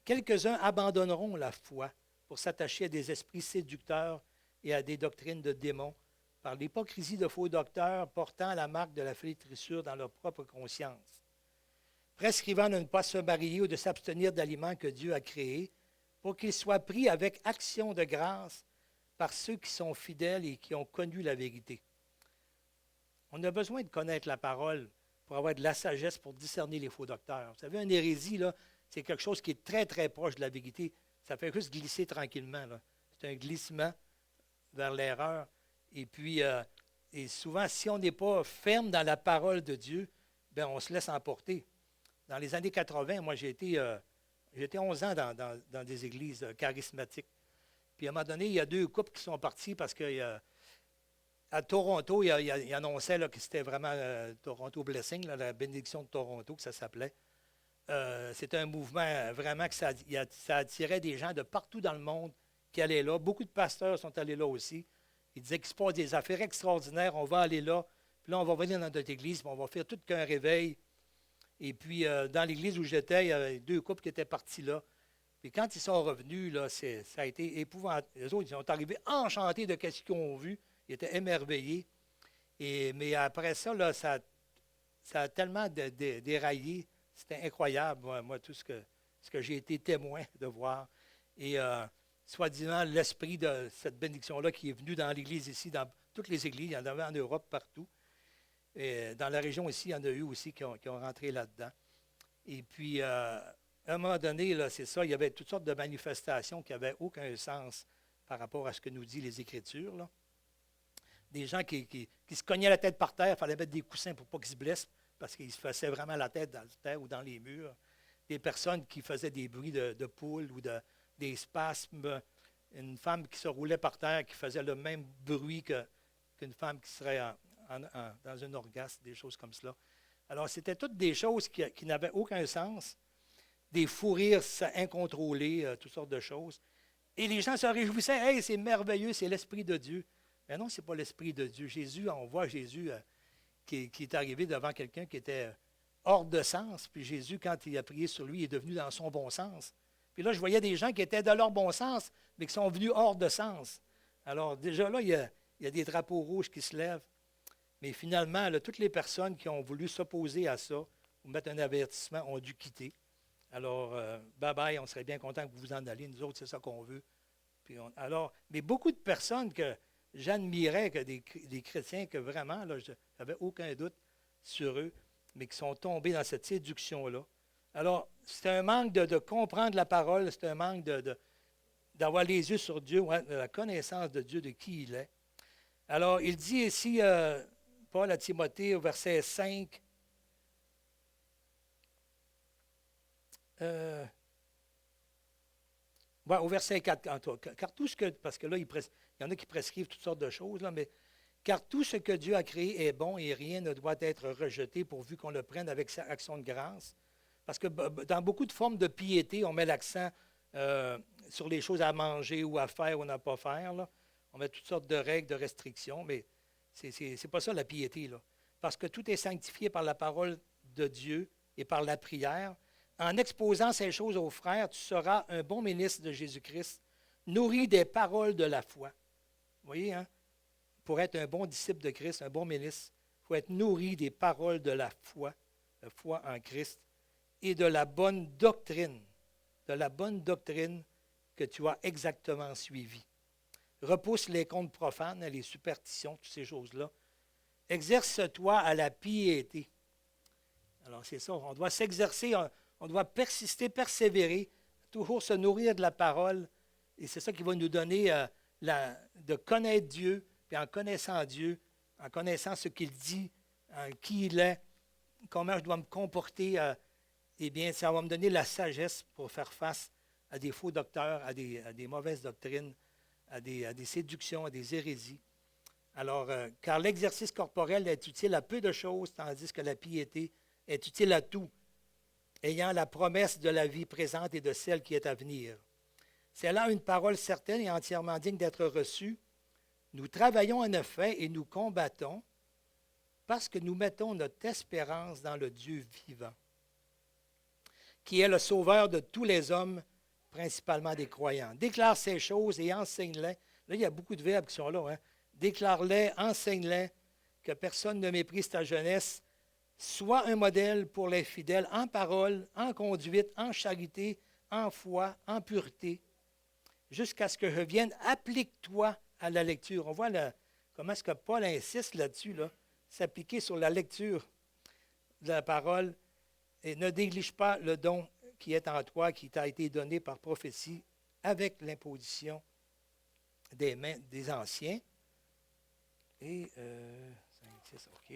quelques-uns abandonneront la foi pour s'attacher à des esprits séducteurs et à des doctrines de démons, par l'hypocrisie de faux docteurs portant la marque de la flétrissure dans leur propre conscience, prescrivant de ne pas se marier ou de s'abstenir d'aliments que Dieu a créés, pour qu'ils soient pris avec action de grâce par ceux qui sont fidèles et qui ont connu la vérité. » On a besoin de connaître la parole pour avoir de la sagesse pour discerner les faux docteurs. Vous savez, une hérésie, là, c'est quelque chose qui est très, très proche de la vérité. Ça fait juste glisser tranquillement. Là. C'est un glissement vers l'erreur. Et puis, et souvent, si on n'est pas ferme dans la parole de Dieu, bien, on se laisse emporter. Dans les années 80, moi, j'ai été 11 ans dans des églises charismatiques. Puis, à un moment donné, il y a deux couples qui sont partis parce que à Toronto, il annonçait là, que c'était vraiment Toronto Blessing, là, la bénédiction de Toronto, que ça s'appelait. C'était un mouvement vraiment que ça attirait des gens de partout dans le monde qui allaient là. Beaucoup de pasteurs sont allés là aussi. Ils disaient qu'il se passe des affaires extraordinaires. On va aller là. Puis là, on va venir dans notre église, puis on va faire tout qu'un réveil. Et puis, dans l'église où j'étais, il y avait deux couples qui étaient partis là. Puis quand ils sont revenus, là, ça a été épouvantable. Les autres, ils sont arrivés enchantés de ce qu'ils ont vu. Ils étaient émerveillés. Mais après ça, là, ça a tellement déraillé. C'était incroyable, moi, tout ce que j'ai été témoin de voir. Et soi-disant, l'esprit de cette bénédiction-là qui est venu dans l'Église ici, dans toutes les églises, il y en avait en Europe partout. Et dans la région ici, il y en a eu aussi qui ont rentré là-dedans. Et puis, à un moment donné, là, c'est ça, il y avait toutes sortes de manifestations qui n'avaient aucun sens par rapport à ce que nous disent les Écritures, là. Des gens qui se cognaient la tête par terre, il fallait mettre des coussins pour pas qu'ils se blessent, parce qu'ils se faisaient vraiment la tête dans la terre ou dans les murs. Des personnes qui faisaient des bruits de poules ou des spasmes. Une femme qui se roulait par terre, qui faisait le même bruit qu'une femme qui serait dans un orgasme, des choses comme cela. Alors, c'était toutes des choses qui n'avaient aucun sens, des fous rires incontrôlés, toutes sortes de choses. Et les gens se réjouissaient. Hey, c'est merveilleux, c'est l'Esprit de Dieu. Mais non, ce n'est pas l'Esprit de Dieu. Jésus, on voit Jésus qui est arrivé devant quelqu'un qui était hors de sens. Puis Jésus, quand il a prié sur lui, il est devenu dans son bon sens. Puis là, je voyais des gens qui étaient dans leur bon sens, mais qui sont venus hors de sens. Alors, déjà là, il y a des drapeaux rouges qui se lèvent. Mais finalement, là, toutes les personnes qui ont voulu s'opposer à ça ou mettre un avertissement ont dû quitter. Alors, bye-bye, on serait bien content que vous vous en alliez. Nous autres, c'est ça qu'on veut. Mais beaucoup de personnes que j'admirais, que des chrétiens que vraiment, là, je n'avais aucun doute sur eux, mais qui sont tombés dans cette séduction-là. Alors, c'est un manque de comprendre la parole, c'est un manque d'avoir les yeux sur Dieu, de la connaissance de Dieu, de qui il est. Alors, il dit ici, Paul à Timothée, au verset 5, au verset 4, car tout ce que, parce que là, il y en a qui prescrivent toutes sortes de choses, là, mais car tout ce que Dieu a créé est bon et rien ne doit être rejeté pourvu qu'on le prenne avec sa action de grâce. Parce que dans beaucoup de formes de piété, on met l'accent sur les choses à manger ou à faire ou à ne pas faire, là. On met toutes sortes de règles, de restrictions, mais c'est pas ça la piété, là. Parce que tout est sanctifié par la parole de Dieu et par la prière. En exposant ces choses aux frères, tu seras un bon ministre de Jésus-Christ, nourri des paroles de la foi. Vous voyez, hein? Pour être un bon disciple de Christ, un bon ministre, il faut être nourri des paroles de la foi en Christ, et de la bonne doctrine que tu as exactement suivie. Repousse les contes profanes, les superstitions, toutes ces choses-là. Exerce-toi à la piété. Alors, c'est ça, on doit s'exercer, on doit persister, persévérer, toujours se nourrir de la parole. Et c'est ça qui va nous donner de connaître Dieu, puis en connaissant Dieu, en connaissant ce qu'il dit, qui il est, comment je dois me comporter, eh bien, ça va me donner la sagesse pour faire face à des faux docteurs, à des mauvaises doctrines, à des séductions, à des hérésies. Alors, car l'exercice corporel est utile à peu de choses, tandis que la piété est utile à tout, ayant la promesse de la vie présente et de celle qui est à venir. C'est là une parole certaine et entièrement digne d'être reçue. Nous travaillons en effet et nous combattons parce que nous mettons notre espérance dans le Dieu vivant, qui est le sauveur de tous les hommes, principalement des croyants. Déclare ces choses et enseigne-les. Là, il y a beaucoup de verbes qui sont là. Hein? Déclare-les, enseigne-les, que personne ne méprise ta jeunesse. Sois un modèle pour les fidèles en parole, en conduite, en charité, en foi, en pureté. Jusqu'à ce que je vienne, applique-toi à la lecture. On voit comment est-ce que Paul insiste là-dessus, là, s'appliquer sur la lecture de la parole. Et ne néglige pas le don qui est en toi, qui t'a été donné par prophétie, avec l'imposition des mains des anciens. Et 5, 6, OK.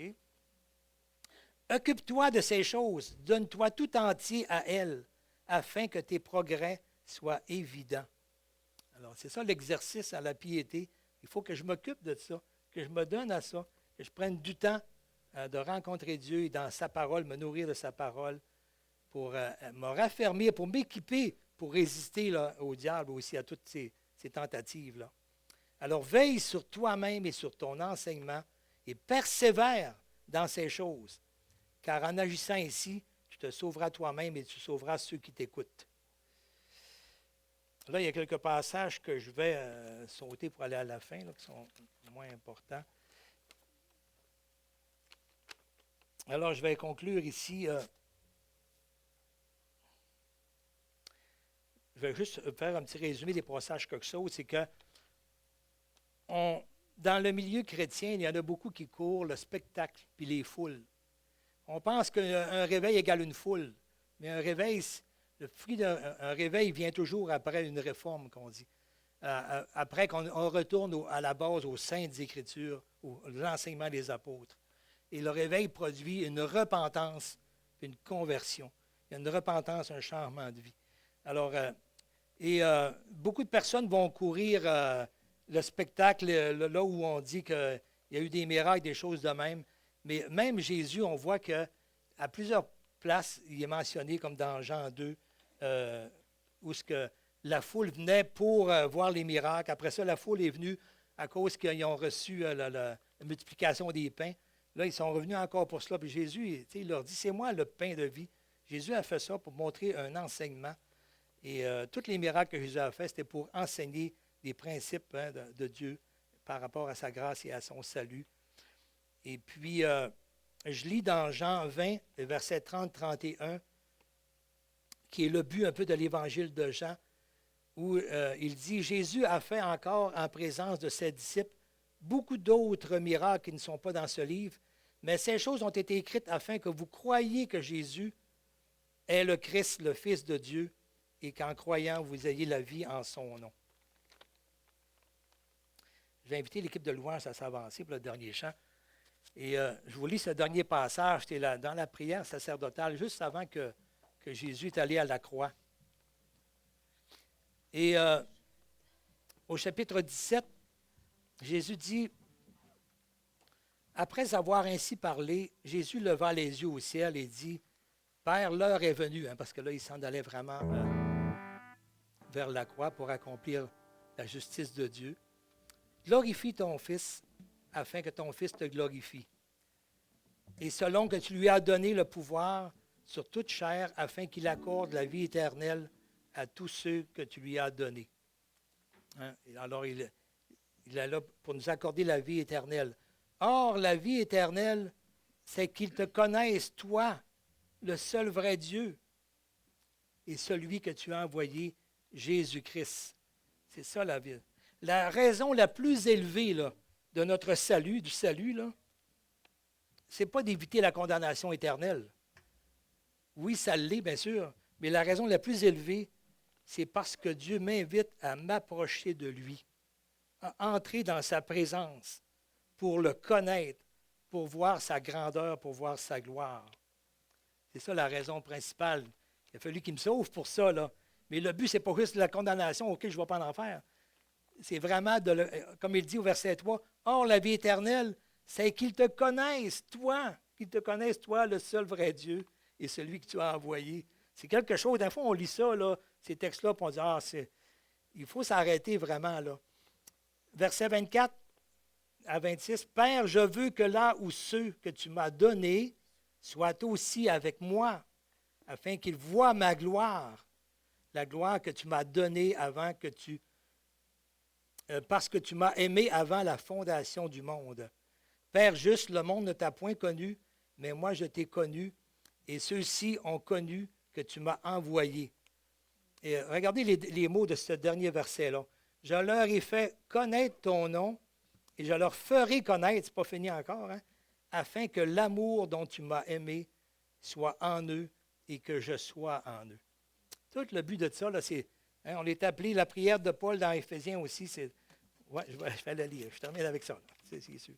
Occupe-toi de ces choses, donne-toi tout entier à elles, afin que tes progrès soient évidents. Alors, c'est ça l'exercice à la piété. Il faut que je m'occupe de ça. que je me donne à ça, que je prenne du temps de rencontrer Dieu et dans sa parole, me nourrir de sa parole pour me raffermir, pour m'équiper, pour résister là, au diable aussi, à toutes ces tentatives-là. Alors veille sur toi-même et sur ton enseignement et persévère dans ces choses, car en agissant ainsi, tu te sauveras toi-même et tu sauveras ceux qui t'écoutent. Là, il y a quelques passages que je vais sauter pour aller à la fin, là, qui sont moins importants. Alors, je vais conclure ici. Je vais juste faire un petit résumé des passages quelque chose. C'est que dans le milieu chrétien, il y en a beaucoup qui courent le spectacle puis les foules. On pense qu'un réveil égale une foule, mais un réveil, le fruit d'un réveil vient toujours après une réforme, qu'on dit. Après qu'on retourne à la base, aux saintes Écritures, l'enseignement des apôtres. Et le réveil produit une repentance, une conversion. Il y a une repentance, un changement de vie. Alors, beaucoup de personnes vont courir le spectacle, là où on dit qu'il y a eu des miracles, des choses de même. Mais même Jésus, on voit qu'à plusieurs places, il est mentionné, comme dans Jean 2, où la foule venait pour voir les miracles. Après ça, la foule est venue à cause qu'ils ont reçu la multiplication des pains. Là, ils sont revenus encore pour cela. Puis Jésus, il leur dit, c'est moi le pain de vie. Jésus a fait ça pour montrer un enseignement. Et tous les miracles que Jésus a fait, c'était pour enseigner des principes de Dieu par rapport à sa grâce et à son salut. Et puis, je lis dans Jean 20, versets 30-31, qui est le but un peu de l'évangile de Jean, où il dit, Jésus a fait encore en présence de ses disciples beaucoup d'autres miracles qui ne sont pas dans ce livre, mais ces choses ont été écrites afin que vous croyiez que Jésus est le Christ, le Fils de Dieu, et qu'en croyant, vous ayez la vie en son nom. Je vais inviter l'équipe de louange à s'avancer pour le dernier chant. Et je vous lis ce dernier passage, c'était dans la prière sacerdotale, juste avant que Jésus est allé à la croix. Et au chapitre 17, Jésus dit, après avoir ainsi parlé, Jésus leva les yeux au ciel et dit, Père, l'heure est venue, parce que là, il s'en allait vraiment vers la croix pour accomplir la justice de Dieu. Glorifie ton Fils, afin que ton Fils te glorifie. Et selon que tu lui as donné le pouvoir sur toute chair, afin qu'il accorde la vie éternelle à tous ceux que tu lui as donnés. Alors, il est là pour nous accorder la vie éternelle. Or, la vie éternelle, c'est qu'ils te connaissent, toi, le seul vrai Dieu, et celui que tu as envoyé, Jésus-Christ. C'est ça la vie. La raison la plus élevée là, de notre salut, du salut, là, c'est pas d'éviter la condamnation éternelle. Oui, ça l'est, bien sûr, mais la raison la plus élevée, c'est parce que Dieu m'invite à m'approcher de lui, à entrer dans sa présence, pour le connaître, pour voir sa grandeur, pour voir sa gloire. C'est ça la raison principale. Il a fallu qu'il me sauve pour ça, là. Mais le but, ce n'est pas juste la condamnation auquel je ne vais pas en enfer. C'est vraiment, comme il dit au verset 3, « Or, la vie éternelle, c'est qu'ils te connaissent, toi, le seul vrai Dieu, et celui que tu as envoyé. » C'est quelque chose, d'un fois, on lit ça, là, ces textes-là, puis on dit, il faut s'arrêter vraiment, là. Verset 24 à 26, « Père, je veux que là où ceux que tu m'as donnés soient aussi avec moi, afin qu'ils voient ma gloire, la gloire que tu m'as donnée parce que tu m'as aimé avant la fondation du monde. Père juste, le monde ne t'a point connu, mais moi je t'ai connu, et ceux-ci ont connu que tu m'as envoyé. » Et regardez les mots de ce dernier verset-là. « Je leur ai fait connaître ton nom, et je leur ferai connaître, c'est pas fini encore, afin que l'amour dont tu m'as aimé soit en eux et que je sois en eux. » Tout le but de ça, là, c'est, on est appelé la prière de Paul dans Éphésiens aussi. Je vais la lire, je termine avec ça, là, c'est sûr.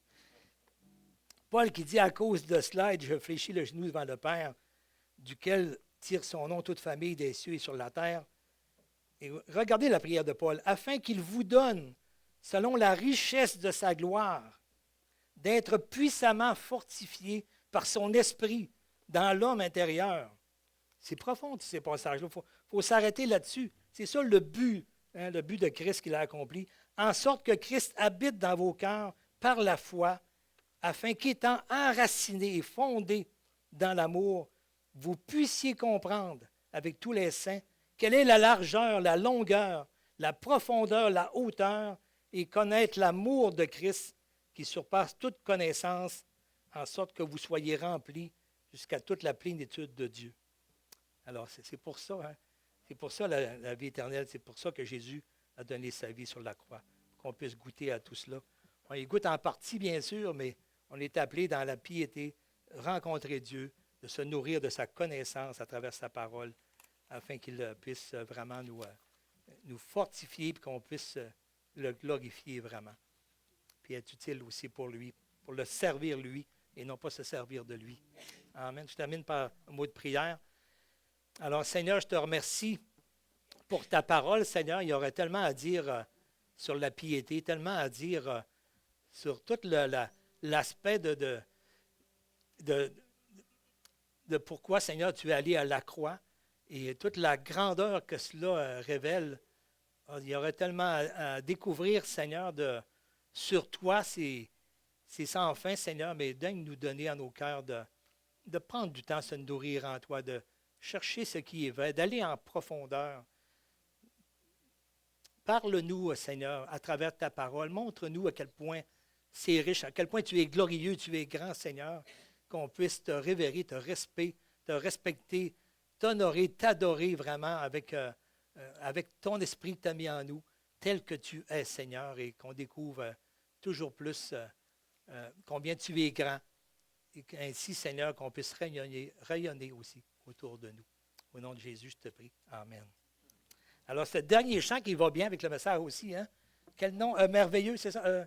Paul qui dit, à cause de cela, je fléchis le genou devant le Père, duquel tire son nom toute famille des cieux et sur la terre. Et regardez la prière de Paul, afin qu'il vous donne, selon la richesse de sa gloire, d'être puissamment fortifié par son esprit dans l'homme intérieur. C'est profond, ces passages-là. Il faut s'arrêter là-dessus. C'est ça le but, hein, le but de Christ qu'il a accompli, en sorte que Christ habite dans vos cœurs par la foi, afin qu'étant enraciné et fondé dans l'amour, vous puissiez comprendre avec tous les saints quelle est la largeur, la longueur, la profondeur, la hauteur, et connaître l'amour de Christ qui surpasse toute connaissance, en sorte que vous soyez remplis jusqu'à toute la plénitude de Dieu. Alors, c'est pour ça, hein? C'est pour ça la vie éternelle, c'est pour ça que Jésus a donné sa vie sur la croix, pour qu'on puisse goûter à tout cela. On y goûte en partie, bien sûr, mais on est appelé dans la piété, rencontrer Dieu, de se nourrir de sa connaissance à travers sa parole, afin qu'il puisse vraiment nous fortifier et qu'on puisse le glorifier vraiment. Puis être utile aussi pour lui, pour le servir lui, et non pas se servir de lui. Amen. Je termine par un mot de prière. Alors, Seigneur, je te remercie pour ta parole, Seigneur. Il y aurait tellement à dire sur la piété, tellement à dire sur tout l'aspect de pourquoi, Seigneur, tu es allé à la croix et toute la grandeur que cela révèle. Il y aurait tellement à découvrir, Seigneur, sur toi, c'est sans fin, Seigneur, mais daigne nous donner à nos cœurs de prendre du temps à se nourrir en toi, de chercher ce qui est vrai, d'aller en profondeur. Parle-nous, Seigneur, à travers ta parole. Montre-nous à quel point c'est riche, à quel point tu es glorieux, tu es grand, Seigneur, qu'on puisse te révérer, te respecter, t'honorer, t'adorer vraiment avec ton esprit que tu as mis en nous, tel que tu es, Seigneur, et qu'on découvre toujours plus combien tu es grand. Et ainsi, Seigneur, qu'on puisse rayonner aussi autour de nous. Au nom de Jésus, je te prie. Amen. Alors, ce dernier chant qui va bien avec le message aussi, hein? Quel nom merveilleux, c'est ça?